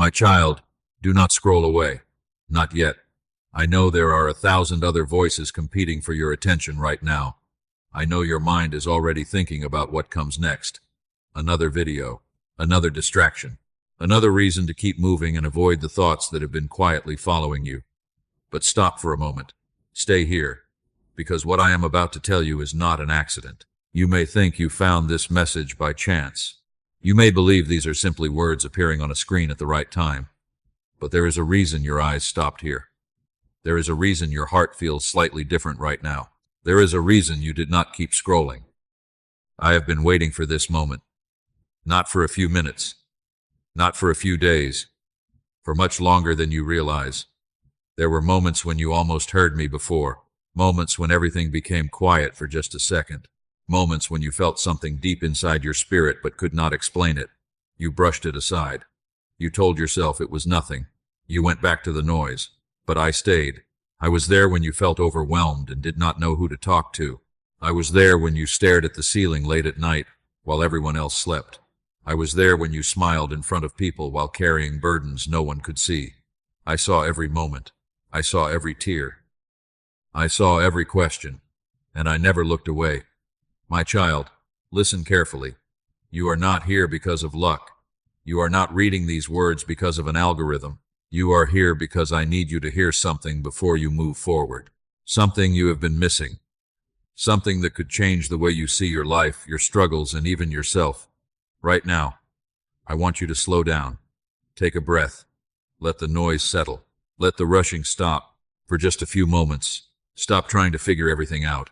My child, do not scroll away. Not yet. I know there are 1,000 other voices competing for your attention right now. I know your mind is already thinking about what comes next. Another video, another distraction, another reason to keep moving and avoid the thoughts that have been quietly following you. But stop for a moment. Stay here, because what I am about to tell you is not an accident. You may think you found this message by chance. You may believe these are simply words appearing on a screen at the right time. But there is a reason your eyes stopped here. There is a reason your heart feels slightly different right now. There is a reason you did not keep scrolling. I have been waiting for this moment. Not for a few minutes. Not for a few days. For much longer than you realize. There were moments when you almost heard me before. Moments when everything became quiet for just a second. Moments when you felt something deep inside your spirit but could not explain it. You brushed it aside. You told yourself it was nothing. You went back to the noise. But I stayed. I was there when you felt overwhelmed and did not know who to talk to. I was there when you stared at the ceiling late at night while everyone else slept. I was there when you smiled in front of people while carrying burdens no one could see. I saw every moment. I saw every tear. I saw every question. And I never looked away. My child, listen carefully. You are not here because of luck. You are not reading these words because of an algorithm. You are here because I need you to hear something before you move forward. Something you have been missing. Something that could change the way you see your life, your struggles, and even yourself. Right now, I want you to slow down. Take a breath. Let the noise settle. Let the rushing stop for just a few moments. Stop trying to figure everything out.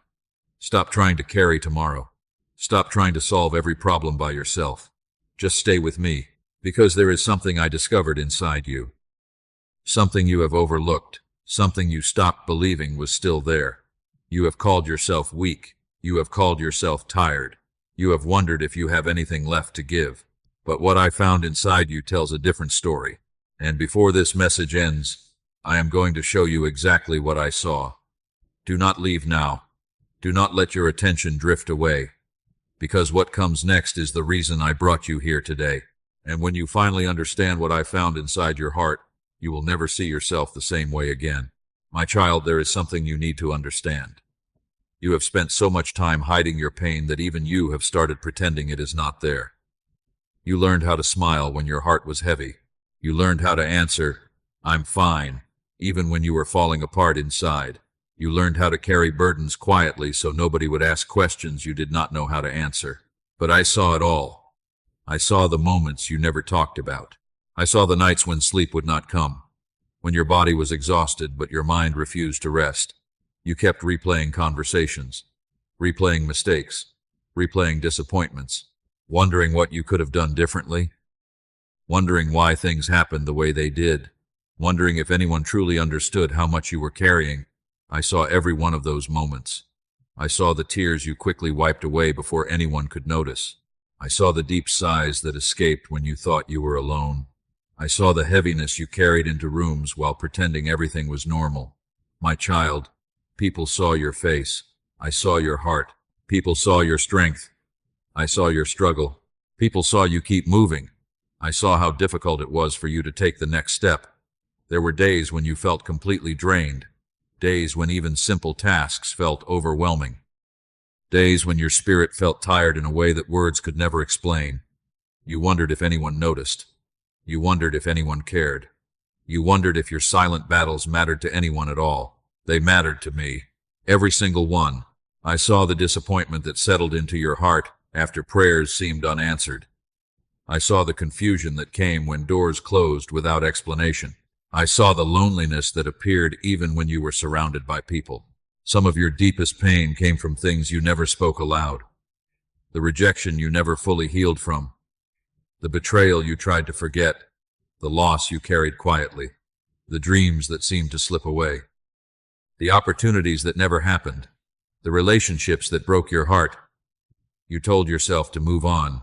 Stop trying to carry tomorrow. Stop trying to solve every problem by yourself. Just stay with me, because there is something I discovered inside you. Something you have overlooked, something you stopped believing was still there. You have called yourself weak. You have called yourself tired. You have wondered if you have anything left to give. But what I found inside you tells a different story. And before this message ends, I am going to show you exactly what I saw. Do not leave now. Do not let your attention drift away. Because what comes next is the reason I brought you here today. And when you finally understand what I found inside your heart, you will never see yourself the same way again. My child, there is something you need to understand. You have spent so much time hiding your pain that even you have started pretending it is not there. You learned how to smile when your heart was heavy. You learned how to answer, "I'm fine," even when you were falling apart inside. You learned how to carry burdens quietly so nobody would ask questions you did not know how to answer. But I saw it all. I saw the moments you never talked about. I saw the nights when sleep would not come, when your body was exhausted but your mind refused to rest. You kept replaying conversations, replaying mistakes, replaying disappointments, wondering what you could have done differently, wondering why things happened the way they did, wondering if anyone truly understood how much you were carrying. I saw every one of those moments. I saw the tears you quickly wiped away before anyone could notice. I saw the deep sighs that escaped when you thought you were alone. I saw the heaviness you carried into rooms while pretending everything was normal. My child, people saw your face. I saw your heart. People saw your strength. I saw your struggle. People saw you keep moving. I saw how difficult it was for you to take the next step. There were days when you felt completely drained. Days when even simple tasks felt overwhelming. Days when your spirit felt tired in a way that words could never explain. You wondered if anyone noticed. You wondered if anyone cared. You wondered if your silent battles mattered to anyone at all. They mattered to me. Every single one. I saw the disappointment that settled into your heart after prayers seemed unanswered. I saw the confusion that came when doors closed without explanation. I saw the loneliness that appeared even when you were surrounded by people. Some of your deepest pain came from things you never spoke aloud. The rejection you never fully healed from. The betrayal you tried to forget. The loss you carried quietly. The dreams that seemed to slip away. The opportunities that never happened. The relationships that broke your heart. You told yourself to move on.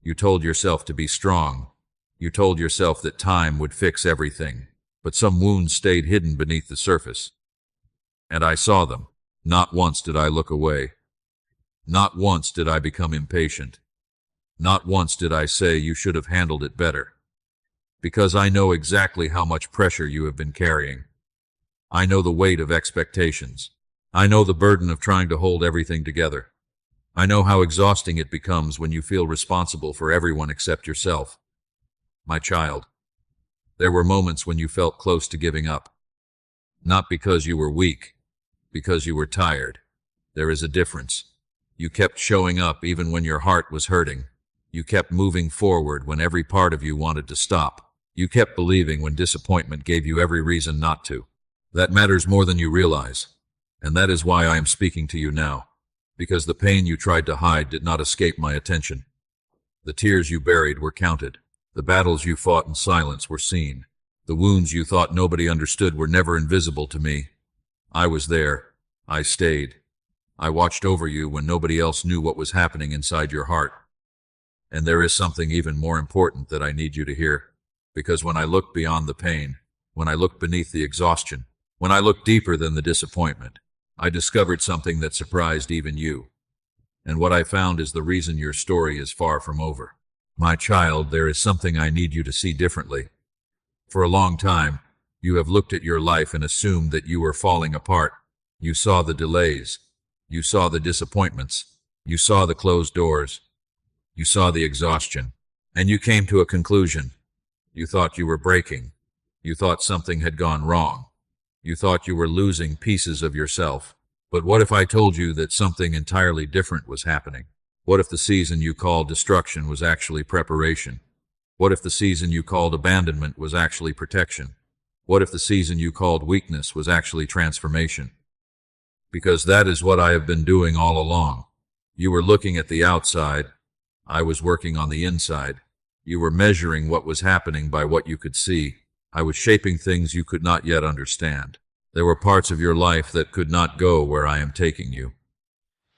You told yourself to be strong. You told yourself that time would fix everything. But some wounds stayed hidden beneath the surface. And I saw them. Not once did I look away. Not once did I become impatient. Not once did I say you should have handled it better. Because I know exactly how much pressure you have been carrying. I know the weight of expectations. I know the burden of trying to hold everything together. I know how exhausting it becomes when you feel responsible for everyone except yourself. My child, there were moments when you felt close to giving up. Not because you were weak, because you were tired. There is a difference. You kept showing up even when your heart was hurting. You kept moving forward when every part of you wanted to stop. You kept believing when disappointment gave you every reason not to. That matters more than you realize. And that is why I am speaking to you now. Because the pain you tried to hide did not escape my attention. The tears you buried were counted. The battles you fought in silence were seen. The wounds you thought nobody understood were never invisible to me. I was there. I stayed. I watched over you when nobody else knew what was happening inside your heart. And there is something even more important that I need you to hear. Because when I looked beyond the pain, when I looked beneath the exhaustion, when I looked deeper than the disappointment, I discovered something that surprised even you. And what I found is the reason your story is far from over. My child, there is something I need you to see differently. For a long time, you have looked at your life and assumed that you were falling apart. You saw the delays. You saw the disappointments. You saw the closed doors. You saw the exhaustion. And you came to a conclusion. You thought you were breaking. You thought something had gone wrong. You thought you were losing pieces of yourself. But what if I told you that something entirely different was happening? What if the season you called destruction was actually preparation? What if the season you called abandonment was actually protection? What if the season you called weakness was actually transformation? Because that is what I have been doing all along. You were looking at the outside. I was working on the inside. You were measuring what was happening by what you could see. I was shaping things you could not yet understand. There were parts of your life that could not go where I am taking you.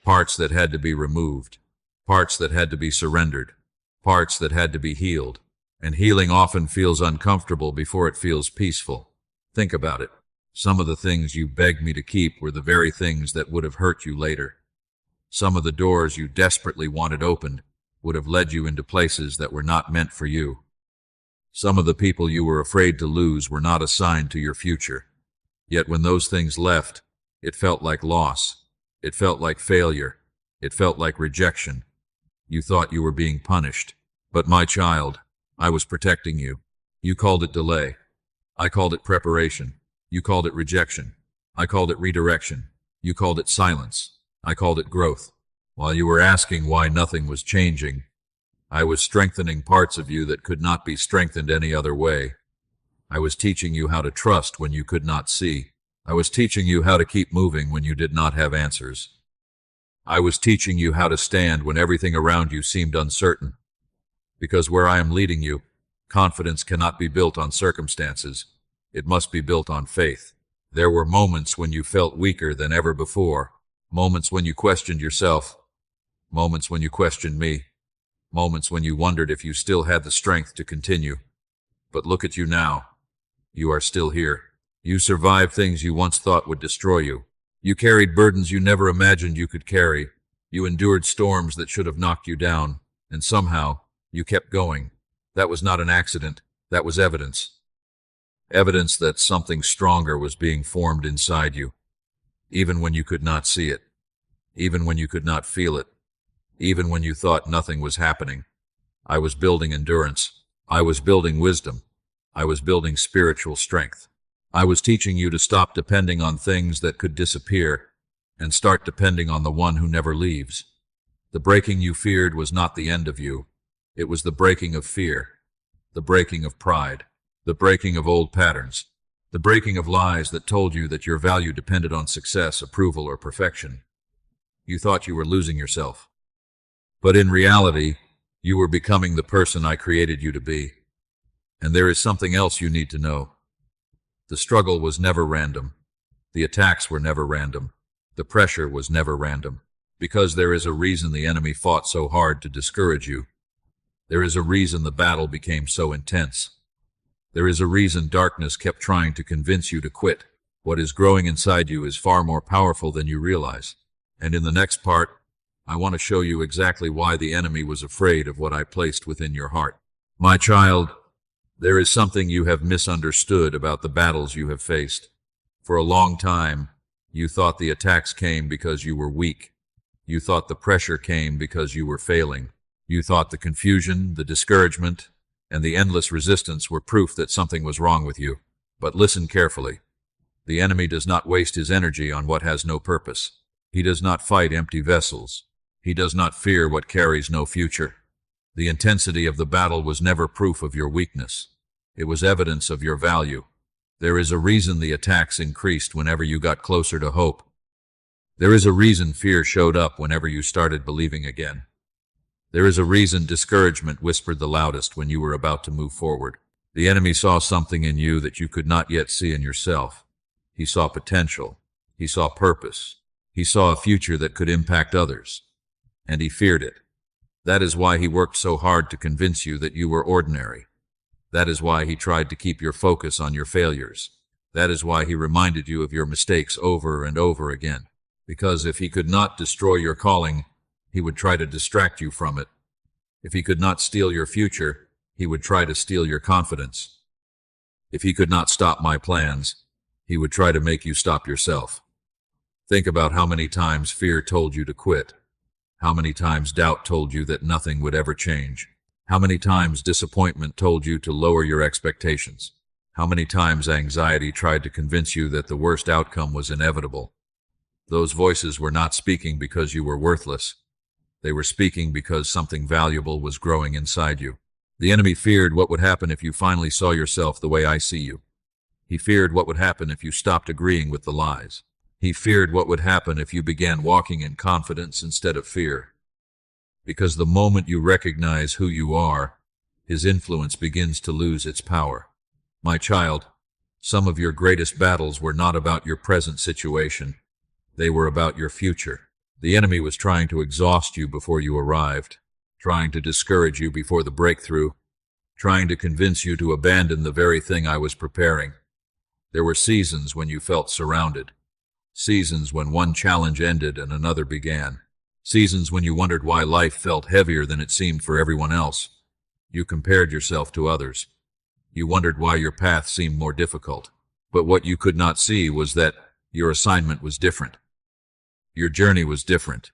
Parts that had to be removed. Parts that had to be surrendered. Parts that had to be healed. And healing often feels uncomfortable before it feels peaceful. Think about it. Some of the things you begged me to keep were the very things that would have hurt you later. Some of the doors you desperately wanted opened would have led you into places that were not meant for you. Some of the people you were afraid to lose were not assigned to your future. Yet when those things left, it felt like loss. It felt like failure. It felt like rejection. You thought you were being punished. But my child, I was protecting you. You called it delay. I called it preparation. You called it rejection. I called it redirection. You called it silence. I called it growth. While you were asking why nothing was changing, I was strengthening parts of you that could not be strengthened any other way. I was teaching you how to trust when you could not see. I was teaching you how to keep moving when you did not have answers. I was teaching you how to stand when everything around you seemed uncertain. Because where I am leading you, confidence cannot be built on circumstances. It must be built on faith. There were moments when you felt weaker than ever before. Moments when you questioned yourself. Moments when you questioned me. Moments when you wondered if you still had the strength to continue. But look at you now. You are still here. You survived things you once thought would destroy you. You carried burdens you never imagined you could carry. You endured storms that should have knocked you down. And somehow, you kept going. That was not an accident. That was evidence. Evidence that something stronger was being formed inside you. Even when you could not see it. Even when you could not feel it. Even when you thought nothing was happening. I was building endurance. I was building wisdom. I was building spiritual strength. I was teaching you to stop depending on things that could disappear and start depending on the one who never leaves. The breaking you feared was not the end of you. It was the breaking of fear, the breaking of pride, the breaking of old patterns, the breaking of lies that told you that your value depended on success, approval, or perfection. You thought you were losing yourself. But in reality, you were becoming the person I created you to be. And there is something else you need to know. The struggle was never random. The attacks were never random. The pressure was never random. Because there is a reason the enemy fought so hard to discourage you. There is a reason the battle became so intense. There is a reason darkness kept trying to convince you to quit. What is growing inside you is far more powerful than you realize. And in the next part, I want to show you exactly why the enemy was afraid of what I placed within your heart. My child, There is something you have misunderstood about the battles you have faced. For a long time, you thought the attacks came because you were weak. You thought the pressure came because you were failing. You thought the confusion, the discouragement, and the endless resistance were proof that something was wrong with you. But listen carefully. The enemy does not waste his energy on what has no purpose. He does not fight empty vessels. He does not fear what carries no future. The intensity of the battle was never proof of your weakness. It was evidence of your value. There is a reason the attacks increased whenever you got closer to hope. There is a reason fear showed up whenever you started believing again. There is a reason discouragement whispered the loudest when you were about to move forward. The enemy saw something in you that you could not yet see in yourself. He saw potential. He saw purpose. He saw a future that could impact others. And he feared it. That is why he worked so hard to convince you that you were ordinary. That is why he tried to keep your focus on your failures. That is why he reminded you of your mistakes over and over again. Because if he could not destroy your calling, he would try to distract you from it. If he could not steal your future, he would try to steal your confidence. If he could not stop my plans, he would try to make you stop yourself. Think about how many times fear told you to quit. How many times doubt told you that nothing would ever change? How many times disappointment told you to lower your expectations? How many times anxiety tried to convince you that the worst outcome was inevitable? Those voices were not speaking because you were worthless. They were speaking because something valuable was growing inside you. The enemy feared what would happen if you finally saw yourself the way I see you. He feared what would happen if you stopped agreeing with the lies. He feared what would happen if you began walking in confidence instead of fear. Because the moment you recognize who you are, his influence begins to lose its power. My child, some of your greatest battles were not about your present situation. They were about your future. The enemy was trying to exhaust you before you arrived, trying to discourage you before the breakthrough, trying to convince you to abandon the very thing I was preparing. There were seasons when you felt surrounded. Seasons when one challenge ended and another began. Seasons when you wondered why life felt heavier than it seemed for everyone else. You compared yourself to others. You wondered why your path seemed more difficult. But what you could not see was that your assignment was different. Your journey was different.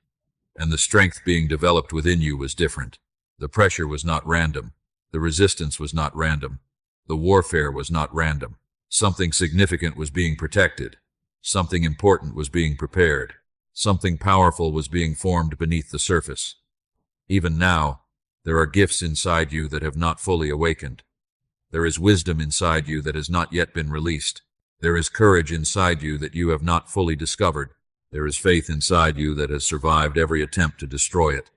And the strength being developed within you was different. The pressure was not random. The resistance was not random. The warfare was not random. Something significant was being protected. Something important was being prepared. Something powerful was being formed beneath the surface. Even now, there are gifts inside you that have not fully awakened. There is wisdom inside you that has not yet been released. There is courage inside you that you have not fully discovered. There is faith inside you that has survived every attempt to destroy it.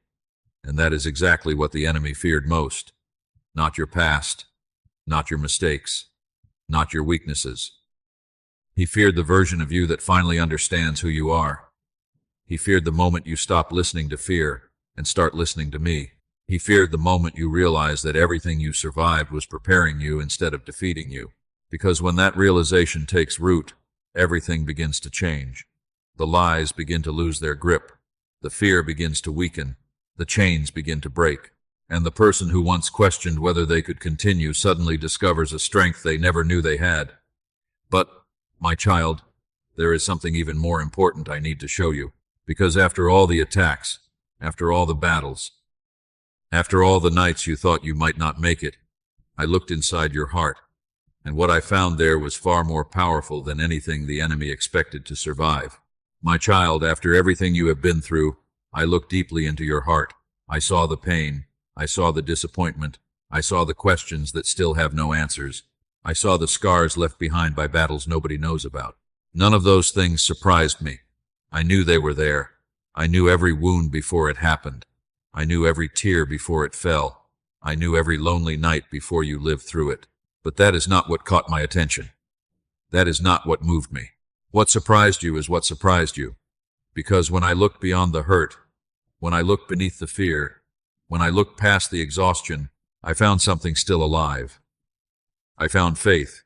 And that is exactly what the enemy feared most. Not your past, not your mistakes, not your weaknesses. He feared the version of you that finally understands who you are. He feared the moment you stop listening to fear and start listening to me. He feared the moment you realize that everything you survived was preparing you instead of defeating you. Because when that realization takes root, everything begins to change. The lies begin to lose their grip. The fear begins to weaken. The chains begin to break. And the person who once questioned whether they could continue suddenly discovers a strength they never knew they had. But, my child, there is something even more important I need to show you. Because after all the attacks, after all the battles, after all the nights you thought you might not make it, I looked inside your heart, and what I found there was far more powerful than anything the enemy expected to survive. My child, after everything you have been through, I looked deeply into your heart. I saw the pain. I saw the disappointment. I saw the questions that still have no answers. I saw the scars left behind by battles nobody knows about. None of those things surprised me. I knew they were there. I knew every wound before it happened. I knew every tear before it fell. I knew every lonely night before you lived through it. But that is not what caught my attention. That is not what moved me. What surprised you is what surprised you. Because when I looked beyond the hurt, when I looked beneath the fear, when I looked past the exhaustion, I found something still alive. I found faith.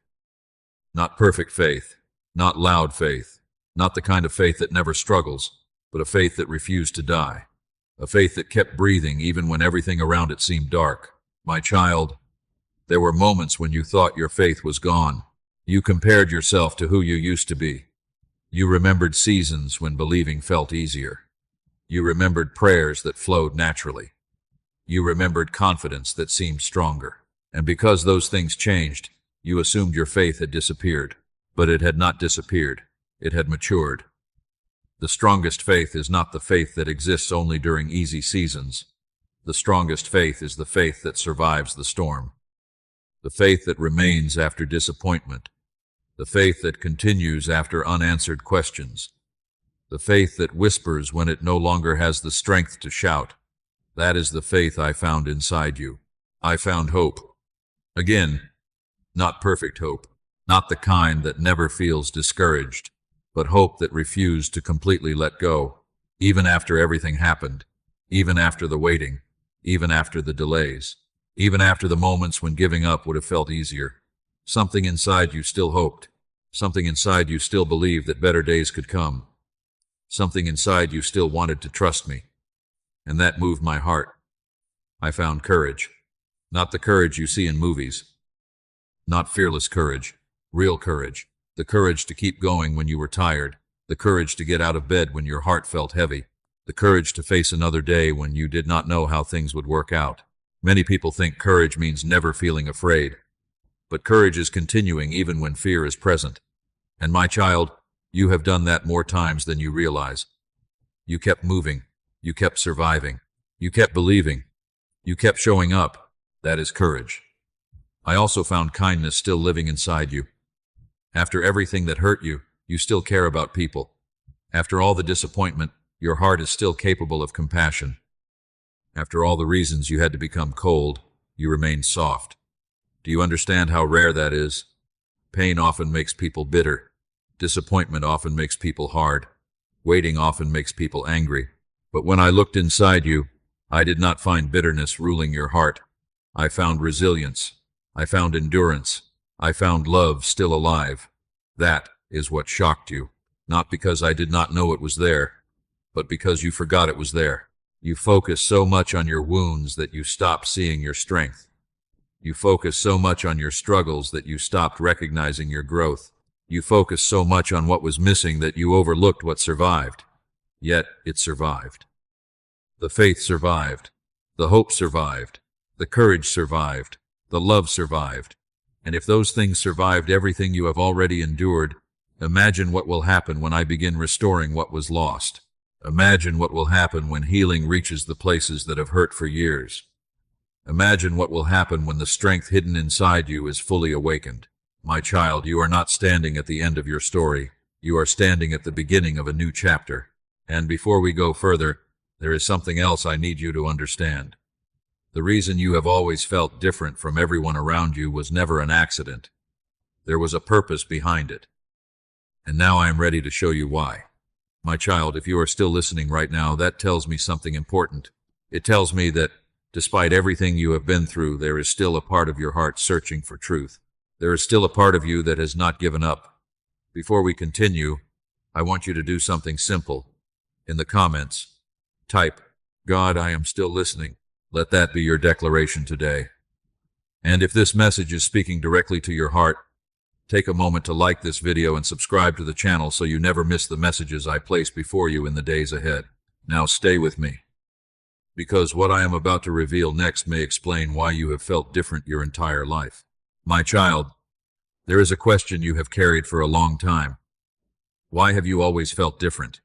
Not perfect faith, not loud faith, not the kind of faith that never struggles, but a faith that refused to die. A faith that kept breathing even when everything around it seemed dark. My child, There were moments when you thought your faith was gone. You compared yourself to who you used to be. You remembered seasons when believing felt easier. You remembered prayers that flowed naturally. You remembered confidence that seemed stronger. And because those things changed, you assumed your faith had disappeared. But it had not disappeared. It had matured. The strongest faith is not the faith that exists only during easy seasons. The strongest faith is the faith that survives the storm. The faith that remains after disappointment. The faith that continues after unanswered questions. The faith that whispers when it no longer has the strength to shout. That is the faith I found inside you. I found hope. Again, not perfect hope, not the kind that never feels discouraged, but hope that refused to completely let go, even after everything happened, even after the waiting, even after the delays, even after the moments when giving up would have felt easier. Something inside you still hoped. Something inside you still believed that better days could come. Something inside you still wanted to trust me. And that moved my heart. I found courage. Not the courage you see in movies. Not fearless courage. Real courage. The courage to keep going when you were tired. The courage to get out of bed when your heart felt heavy. The courage to face another day when you did not know how things would work out. Many people think courage means never feeling afraid. But courage is continuing even when fear is present. And my child, you have done that more times than you realize. You kept moving. You kept surviving. You kept believing. You kept showing up. That is courage. I also found kindness still living inside you. After everything that hurt you, you still care about people. After all the disappointment, your heart is still capable of compassion. After all the reasons you had to become cold, you remain soft. Do you understand how rare that is? Pain often makes people bitter. Disappointment often makes people hard. Waiting often makes people angry. But when I looked inside you, I did not find bitterness ruling your heart. I found resilience. I found endurance. I found love still alive. That is what shocked you. Not because I did not know it was there, but because you forgot it was there. You focused so much on your wounds that you stopped seeing your strength. You focused so much on your struggles that you stopped recognizing your growth. You focused so much on what was missing that you overlooked what survived. Yet it survived. The faith survived. The hope survived. The courage survived. The love survived. And if those things survived everything you have already endured, imagine what will happen when I begin restoring what was lost. Imagine what will happen when healing reaches the places that have hurt for years. Imagine what will happen when the strength hidden inside you is fully awakened. My child, you are not standing at the end of your story. You are standing at the beginning of a new chapter. And before we go further, there is something else I need you to understand. The reason you have always felt different from everyone around you was never an accident. There was a purpose behind it. And now I am ready to show you why. My child, if you are still listening right now, that tells me something important. It tells me that despite everything you have been through, there is still a part of your heart searching for truth. There is still a part of you that has not given up. Before we continue, I want you to do something simple. In the comments, type, "God, I am still listening." Let that be your declaration today. And if this message is speaking directly to your heart, take a moment to like this video and subscribe to the channel so you never miss the messages I place before you in the days ahead. Now stay with me, because what I am about to reveal next may explain why you have felt different your entire life. My child, there is a question you have carried for a long time. Why have you always felt different?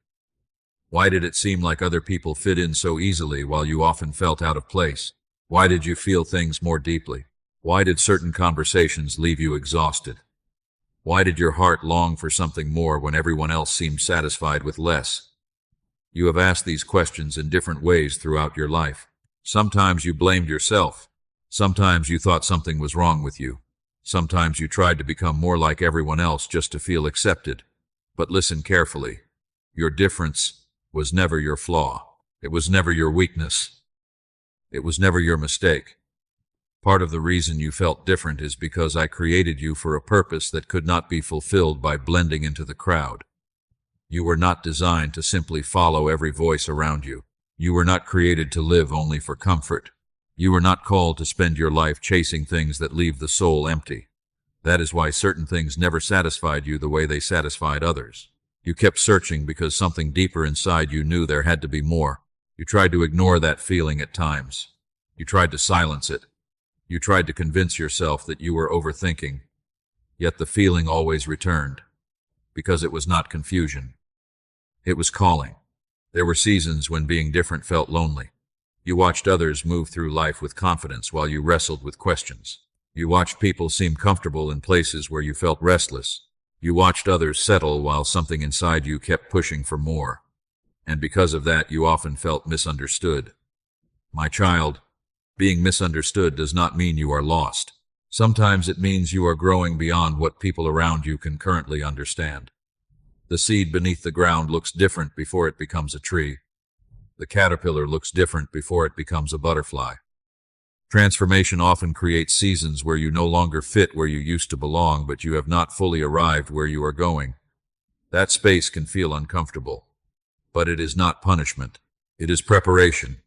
Why did it seem like other people fit in so easily while you often felt out of place? Why did you feel things more deeply? Why did certain conversations leave you exhausted? Why did your heart long for something more when everyone else seemed satisfied with less? You have asked these questions in different ways throughout your life. Sometimes you blamed yourself. Sometimes you thought something was wrong with you. Sometimes you tried to become more like everyone else just to feel accepted. But listen carefully. Your difference was never your flaw. It was never your weakness. It was never your mistake. Part of the reason you felt different is because I created you for a purpose that could not be fulfilled by blending into the crowd. You were not designed to simply follow every voice around you. You were not created to live only for comfort. You were not called to spend your life chasing things that leave the soul empty. That is why certain things never satisfied you the way they satisfied others. You kept searching because something deeper inside you knew there had to be more. You tried to ignore that feeling at times. You tried to silence it. You tried to convince yourself that you were overthinking. Yet the feeling always returned. Because it was not confusion. It was calling. There were seasons when being different felt lonely. You watched others move through life with confidence while you wrestled with questions. You watched people seem comfortable in places where you felt restless. You watched others settle while something inside you kept pushing for more. And because of that, you often felt misunderstood. My child, being misunderstood does not mean you are lost. Sometimes it means you are growing beyond what people around you can currently understand. The seed beneath the ground looks different before it becomes a tree. The caterpillar looks different before it becomes a butterfly. Transformation often creates seasons where you no longer fit where you used to belong, but you have not fully arrived where you are going. That space can feel uncomfortable, but it is not punishment. It is preparation.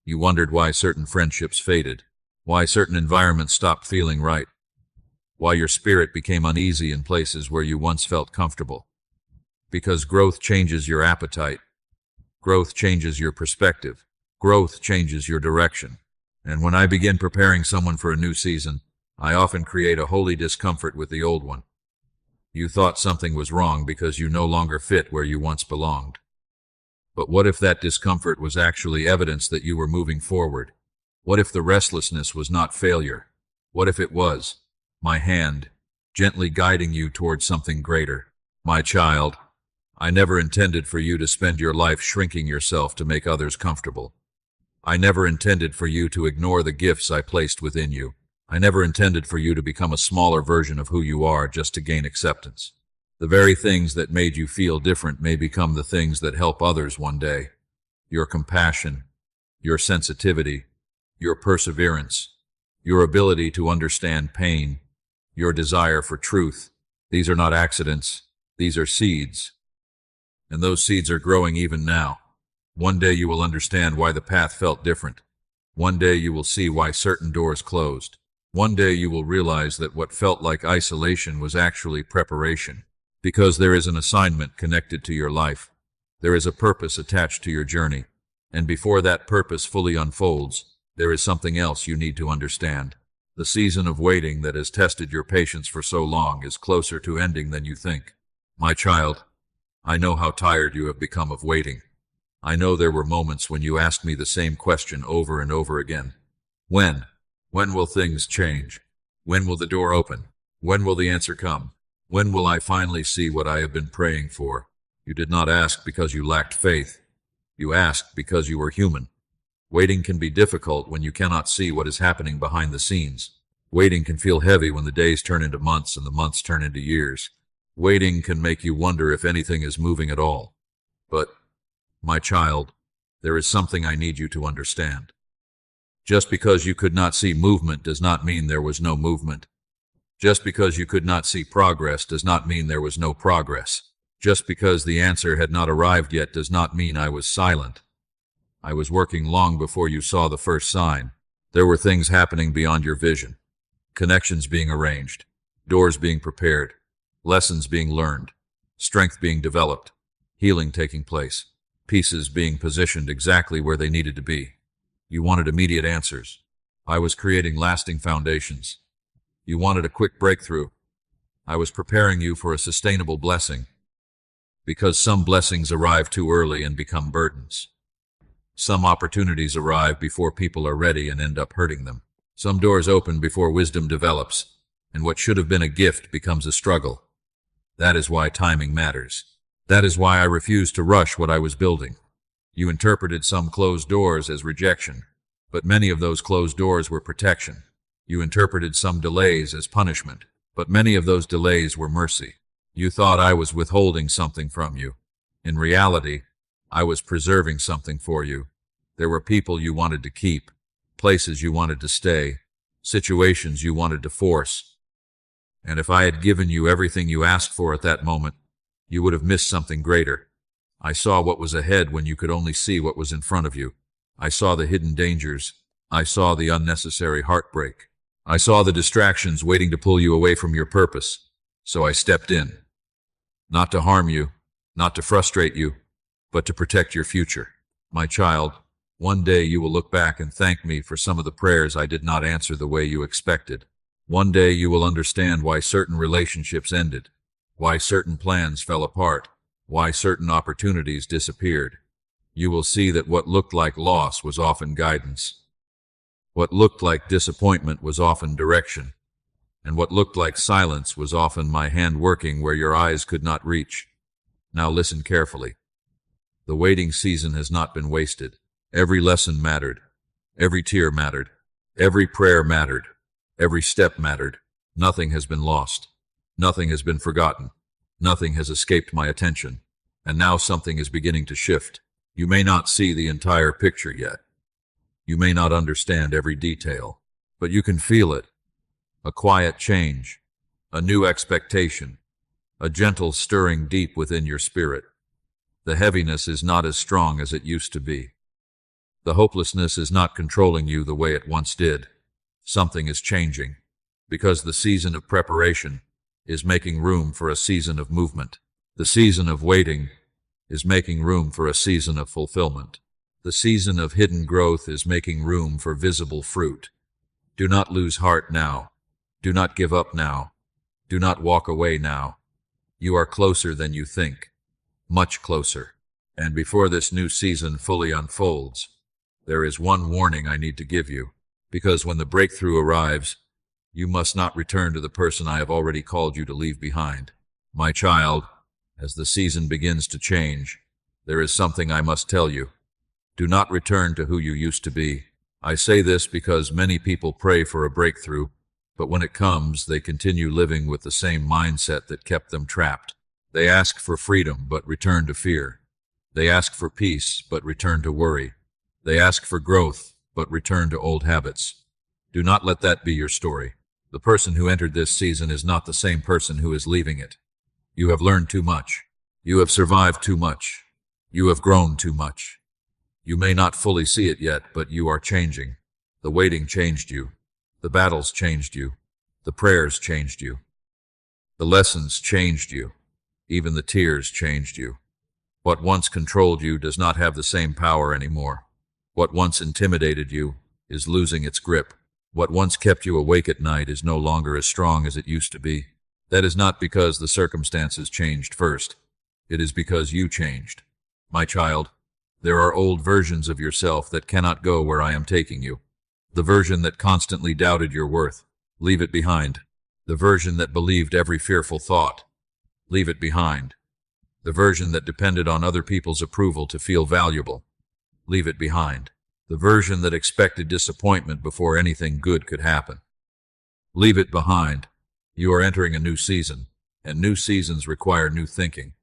You wondered why certain friendships faded, why certain environments stopped feeling right, why your spirit became uneasy in places where you once felt comfortable. Because growth changes your appetite. Growth changes your perspective. Growth changes your direction. And when I begin preparing someone for a new season, I often create a holy discomfort with the old one. You thought something was wrong because you no longer fit where you once belonged. But what if that discomfort was actually evidence that you were moving forward? What if the restlessness was not failure? What if it was my hand, gently guiding you towards something greater? My child, I never intended for you to spend your life shrinking yourself to make others comfortable. I never intended for you to ignore the gifts I placed within you. I never intended for you to become a smaller version of who you are just to gain acceptance. The very things that made you feel different may become the things that help others one day. Your compassion, your sensitivity, your perseverance, your ability to understand pain, your desire for truth. These are not accidents. These are seeds. And those seeds are growing even now. One day you will understand why the path felt different. One day you will see why certain doors closed. One day you will realize that what felt like isolation was actually preparation. Because there is an assignment connected to your life. There is a purpose attached to your journey. And before that purpose fully unfolds, there is something else you need to understand. The season of waiting that has tested your patience for so long is closer to ending than you think. My child, I know how tired you have become of waiting. I know there were moments when you asked me the same question over and over again. When? When will things change? When will the door open? When will the answer come? When will I finally see what I have been praying for? You did not ask because you lacked faith. You asked because you were human. Waiting can be difficult when you cannot see what is happening behind the scenes. Waiting can feel heavy when the days turn into months and the months turn into years. Waiting can make you wonder if anything is moving at all. But, my child, there is something I need you to understand. Just because you could not see movement does not mean there was no movement. Just because you could not see progress does not mean there was no progress. Just because the answer had not arrived yet does not mean I was silent. I was working long before you saw the first sign. There were things happening beyond your vision. Connections being arranged, doors being prepared, lessons being learned, strength being developed, healing taking place, pieces being positioned exactly where they needed to be. You wanted immediate answers. I was creating lasting foundations. You wanted a quick breakthrough. I was preparing you for a sustainable blessing. Because some blessings arrive too early and become burdens. Some opportunities arrive before people are ready and end up hurting them. Some doors open before wisdom develops, and what should have been a gift becomes a struggle. That is why timing matters. That is why I refused to rush what I was building. You interpreted some closed doors as rejection, but many of those closed doors were protection. You interpreted some delays as punishment, but many of those delays were mercy. You thought I was withholding something from you. In reality, I was preserving something for you. There were people you wanted to keep, places you wanted to stay, situations you wanted to force. And if I had given you everything you asked for at that moment, you would have missed something greater. I saw what was ahead when you could only see what was in front of you. I saw the hidden dangers, I saw the unnecessary heartbreak. I saw the distractions waiting to pull you away from your purpose. So I stepped in. Not to harm you, not to frustrate you, but to protect your future. My child, one day you will look back and thank me for some of the prayers I did not answer the way you expected. One day you will understand why certain relationships ended, why certain plans fell apart, why certain opportunities disappeared. You will see that what looked like loss was often guidance. What looked like disappointment was often direction. And what looked like silence was often my hand working where your eyes could not reach. Now listen carefully. The waiting season has not been wasted. Every lesson mattered. Every tear mattered. Every prayer mattered. Every step mattered. Nothing has been lost. Nothing has been forgotten. Nothing has escaped my attention. And now something is beginning to shift. You may not see the entire picture yet. You may not understand every detail, but you can feel it. A quiet change, a new expectation, a gentle stirring deep within your spirit. The heaviness is not as strong as it used to be. The hopelessness is not controlling you the way it once did. Something is changing, because the season of preparation is making room for a season of movement. The season of waiting is making room for a season of fulfillment. The season of hidden growth is making room for visible fruit. Do not lose heart now. Do not give up now. Do not walk away now. You are closer than you think, much closer. And before this new season fully unfolds, there is one warning I need to give you, because when the breakthrough arrives, you must not return to the person I have already called you to leave behind. My child, as the season begins to change, there is something I must tell you. Do not return to who you used to be. I say this because many people pray for a breakthrough, but when it comes, they continue living with the same mindset that kept them trapped. They ask for freedom, but return to fear. They ask for peace, but return to worry. They ask for growth, but return to old habits. Do not let that be your story. The person who entered this season is not the same person who is leaving it. You have learned too much. You have survived too much. You have grown too much. You may not fully see it yet, but you are changing. The waiting changed you. The battles changed you. The prayers changed you. The lessons changed you. Even the tears changed you. What once controlled you does not have the same power anymore. What once intimidated you is losing its grip. What once kept you awake at night is no longer as strong as it used to be. That is not because the circumstances changed first. It is because you changed. My child, there are old versions of yourself that cannot go where I am taking you. The version that constantly doubted your worth, leave it behind. The version that believed every fearful thought, leave it behind. The version that depended on other people's approval to feel valuable, leave it behind. The version that expected disappointment before anything good could happen, leave it behind. You are entering a new season, and new seasons require new thinking.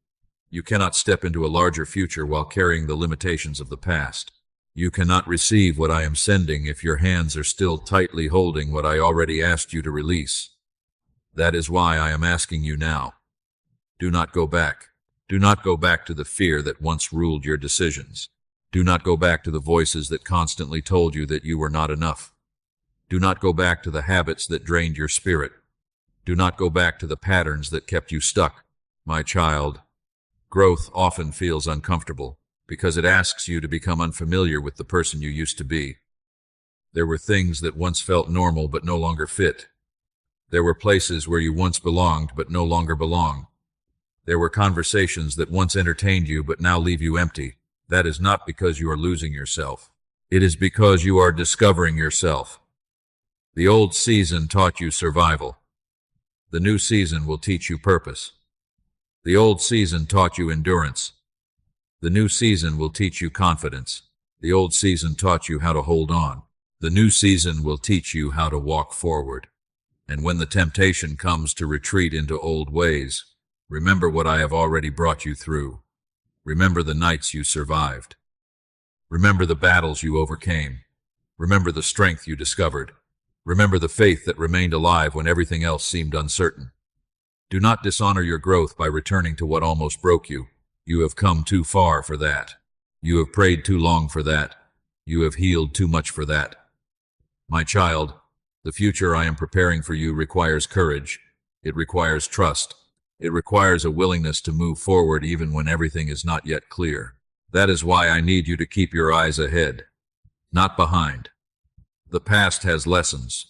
You cannot step into a larger future while carrying the limitations of the past. You cannot receive what I am sending if your hands are still tightly holding what I already asked you to release. That is why I am asking you now. Do not go back. Do not go back to the fear that once ruled your decisions. Do not go back to the voices that constantly told you that you were not enough. Do not go back to the habits that drained your spirit. Do not go back to the patterns that kept you stuck. My child, growth often feels uncomfortable because it asks you to become unfamiliar with the person you used to be. There were things that once felt normal but no longer fit. There were places where you once belonged but no longer belong. There were conversations that once entertained you but now leave you empty. That is not because you are losing yourself. It is because you are discovering yourself. The old season taught you survival. The new season will teach you purpose. The old season taught you endurance. The new season will teach you confidence. The old season taught you how to hold on. The new season will teach you how to walk forward. And when the temptation comes to retreat into old ways, remember what I have already brought you through. Remember the nights you survived. Remember the battles you overcame. Remember the strength you discovered. Remember the faith that remained alive when everything else seemed uncertain. Do not dishonor your growth by returning to what almost broke you. You have come too far for that. You have prayed too long for that. You have healed too much for that. My child, the future I am preparing for you requires courage. It requires trust. It requires a willingness to move forward even when everything is not yet clear. That is why I need you to keep your eyes ahead, not behind. The past has lessons,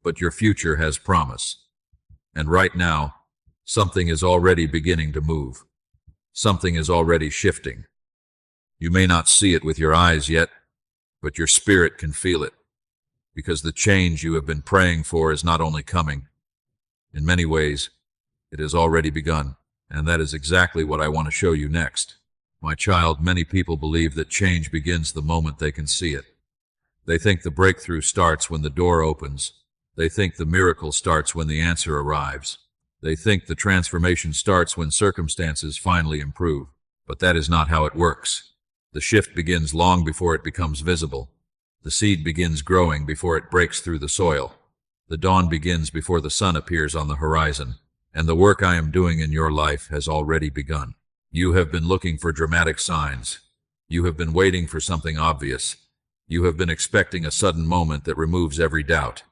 but your future has promise. And right now, something is already beginning to move. Something is already shifting. You may not see it with your eyes yet, but your spirit can feel it, because the change you have been praying for is not only coming. In many ways, it has already begun, and that is exactly what I want to show you next. My child, many people believe that change begins the moment they can see it. They think the breakthrough starts when the door opens. They think the miracle starts when the answer arrives. They think the transformation starts when circumstances finally improve. But that is not how it works. The shift begins long before it becomes visible. The seed begins growing before it breaks through the soil. The dawn begins before the sun appears on the horizon. And the work I am doing in your life has already begun. You have been looking for dramatic signs. You have been waiting for something obvious. You have been expecting a sudden moment that removes every doubt.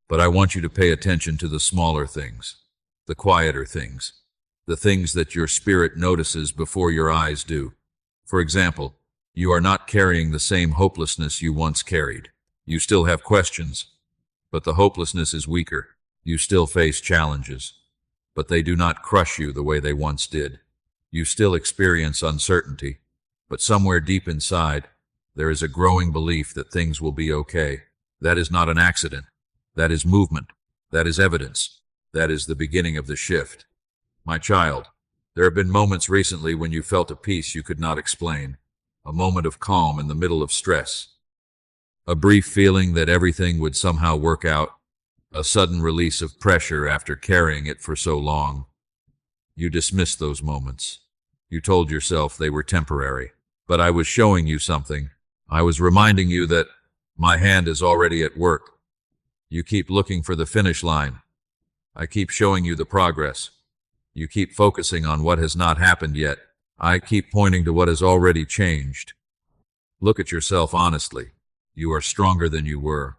But I want you to pay attention to the smaller things, the quieter things, the things that your spirit notices before your eyes do. For example, you are not carrying the same hopelessness you once carried. You still have questions, but the hopelessness is weaker. You still face challenges, but they do not crush you the way they once did. You still experience uncertainty, but somewhere deep inside, there is a growing belief that things will be okay. That is not an accident. That is movement. That is evidence. That is the beginning of the shift. My child, there have been moments recently when you felt a peace you could not explain, a moment of calm in the middle of stress, a brief feeling that everything would somehow work out, a sudden release of pressure after carrying it for so long. You dismissed those moments. You told yourself they were temporary. But I was showing you something. I was reminding you that my hand is already at work. You keep looking for the finish line. I keep showing you the progress. You keep focusing on what has not happened yet. I keep pointing to what has already changed. Look at yourself honestly. You are stronger than you were.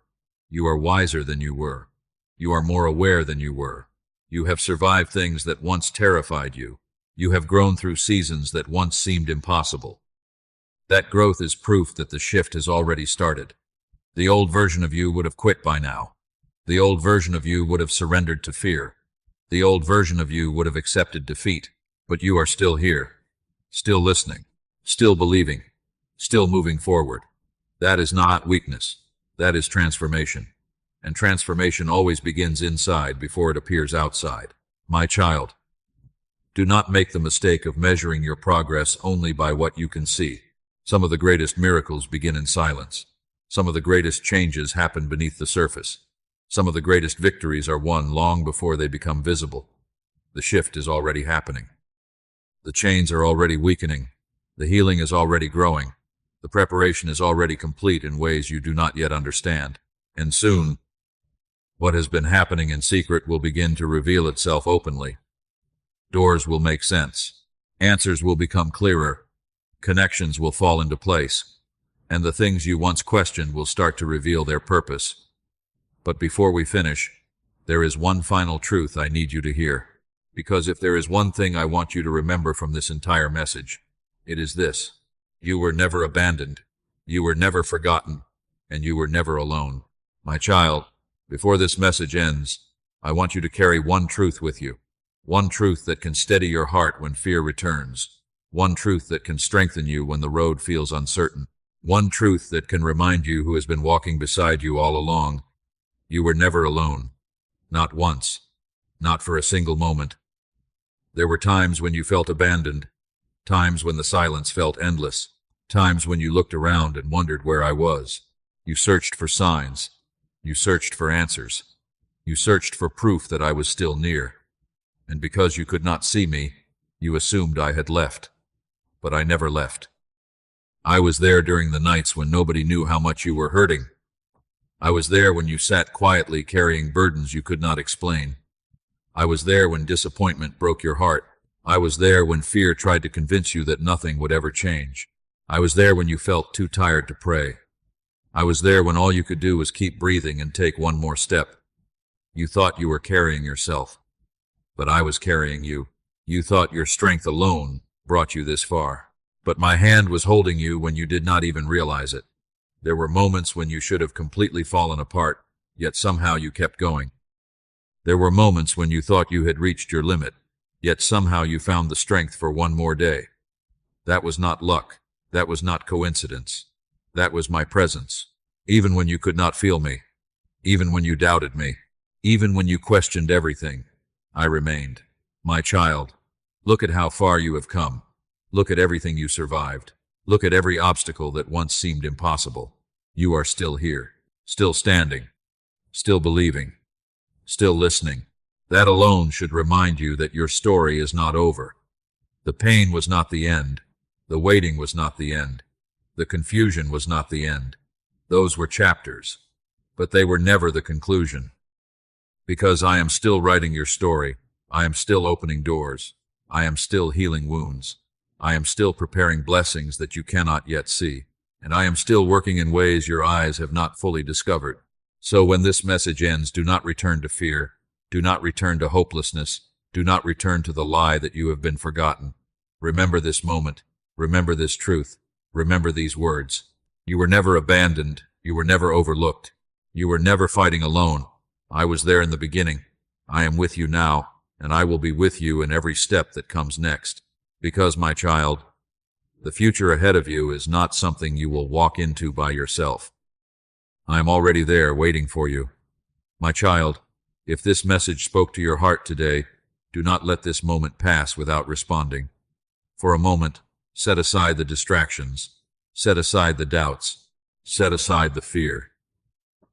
You are wiser than you were. You are more aware than you were. You have survived things that once terrified you. You have grown through seasons that once seemed impossible. That growth is proof that the shift has already started. The old version of you would have quit by now. The old version of you would have surrendered to fear. The old version of you would have accepted defeat. But you are still here, still listening, still believing, still moving forward. That is not weakness. That is transformation. And transformation always begins inside before it appears outside. My child, do not make the mistake of measuring your progress only by what you can see. Some of the greatest miracles begin in silence. Some of the greatest changes happen beneath the surface. Some of the greatest victories are won long before they become visible. The shift is already happening. The chains are already weakening. The healing is already growing. The preparation is already complete in ways you do not yet understand. And soon, what has been happening in secret will begin to reveal itself openly. Doors will make sense. Answers will become clearer. Connections will fall into place. And the things you once questioned will start to reveal their purpose. But before we finish, there is one final truth I need you to hear. Because if there is one thing I want you to remember from this entire message, it is this. You were never abandoned. You were never forgotten. And you were never alone. My child, before this message ends, I want you to carry one truth with you. One truth that can steady your heart when fear returns. One truth that can strengthen you when the road feels uncertain. One truth that can remind you who has been walking beside you all along. You were never alone. Not once. Not for a single moment. There were times when you felt abandoned. Times when the silence felt endless. Times when you looked around and wondered where I was. You searched for signs. You searched for answers. You searched for proof that I was still near. And because you could not see me, you assumed I had left. But I never left. I was there during the nights when nobody knew how much you were hurting. I was there when you sat quietly carrying burdens you could not explain. I was there when disappointment broke your heart. I was there when fear tried to convince you that nothing would ever change. I was there when you felt too tired to pray. I was there when all you could do was keep breathing and take one more step. You thought you were carrying yourself, but I was carrying you. You thought your strength alone brought you this far, but my hand was holding you when you did not even realize it. There were moments when you should have completely fallen apart, yet somehow you kept going. There were moments when you thought you had reached your limit, yet somehow you found the strength for one more day. That was not luck. That was not coincidence. That was my presence. Even when you could not feel me, even when you doubted me, even when you questioned everything, I remained. My child, look at how far you have come. Look at everything you survived. Look at every obstacle that once seemed impossible. You are still here, still standing, still believing, still listening. That alone should remind you that your story is not over. The pain was not the end. The waiting was not the end. The confusion was not the end. Those were chapters, but they were never the conclusion. Because I am still writing your story, I am still opening doors, I am still healing wounds, I am still preparing blessings that you cannot yet see, and I am still working in ways your eyes have not fully discovered. So when this message ends, do not return to fear, do not return to hopelessness, do not return to the lie that you have been forgotten. Remember this moment, remember this truth, remember these words. You were never abandoned, you were never overlooked, you were never fighting alone. I was there in the beginning, I am with you now, and I will be with you in every step that comes next. Because, my child, the future ahead of you is not something you will walk into by yourself. I am already there waiting for you. My child, if this message spoke to your heart today, do not let this moment pass without responding. For a moment, set aside the distractions, set aside the doubts, set aside the fear,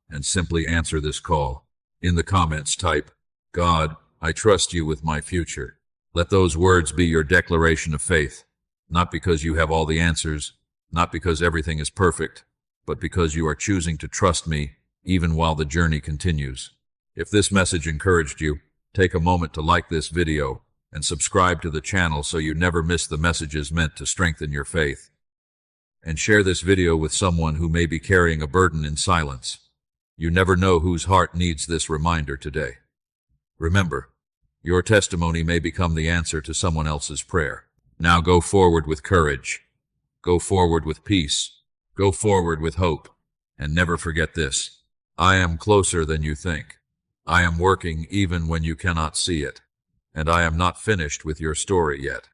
and simply answer this call. In the comments type, God, I trust you with my future. Let those words be your declaration of faith, not because you have all the answers, not because everything is perfect, but because you are choosing to trust me even while the journey continues. If this message encouraged you, take a moment to like this video and subscribe to the channel so you never miss the messages meant to strengthen your faith. And share this video with someone who may be carrying a burden in silence. You never know whose heart needs this reminder today. Remember, your testimony may become the answer to someone else's prayer. Now go forward with courage. Go forward with peace. Go forward with hope. And never forget this. I am closer than you think. I am working even when you cannot see it. And I am not finished with your story yet.